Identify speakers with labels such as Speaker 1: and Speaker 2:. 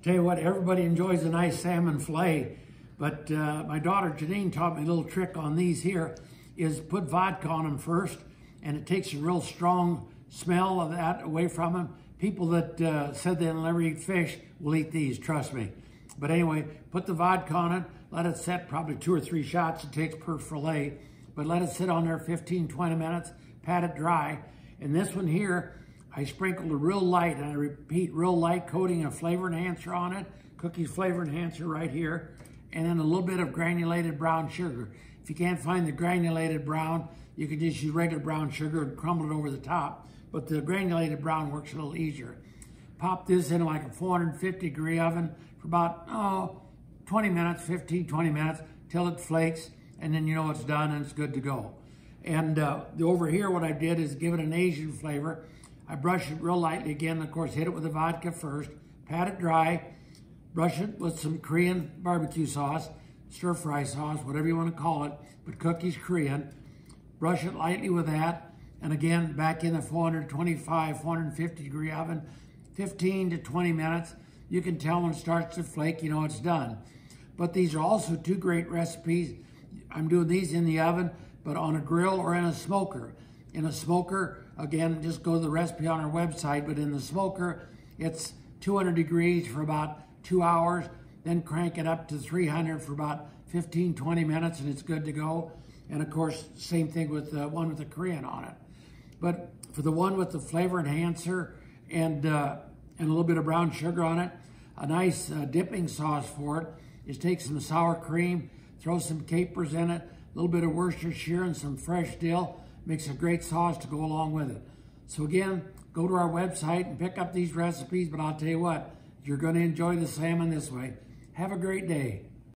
Speaker 1: Tell you what, everybody enjoys a nice salmon fillet, but my daughter Janine taught me a little trick on these here, is put vodka on them first, and it takes a real strong smell of that away from them. People that said they'll never eat fish will eat these, trust me. But anyway, put the vodka on it, let it set, probably 2 or 3 shots it takes per fillet, but let it sit on there 15, 20 minutes, pat it dry. And this one here, I sprinkled a real light, and I repeat, real light coating of flavor enhancer on it, cookies flavor enhancer right here, and then a little bit of granulated brown sugar. If you can't find the granulated brown, you can just use regular brown sugar and crumble it over the top, but the granulated brown works a little easier. Pop this in like a 450 degree oven for about, 20 minutes, 15, 20 minutes, till it flakes, and then you know it's done and it's good to go. And over here, what I did is give it an Asian flavor. I brush it real lightly again, of course, hit it with the vodka first, pat it dry, brush it with some Korean barbecue sauce, stir-fry sauce, whatever you want to call it, but cookies Korean. Brush it lightly with that, and again, back in the 425, 450 degree oven, 15 to 20 minutes. You can tell when it starts to flake, you know it's done. But these are also 2 great recipes. I'm doing these in the oven, but on a grill or in a smoker. In a smoker, again, just go to the recipe on our website, but in the smoker, it's 200 degrees for about 2 hours, then crank it up to 300 for about 15, 20 minutes, and it's good to go. And of course, same thing with the one with the Korean on it. But for the one with the flavor enhancer and a little bit of brown sugar on it, a nice dipping sauce for it is take some sour cream, throw some capers in it, a little bit of Worcestershire and some fresh dill. Makes a great sauce to go along with it. So again, go to our website and pick up these recipes, but I'll tell you what, you're going to enjoy the salmon this way. Have a great day.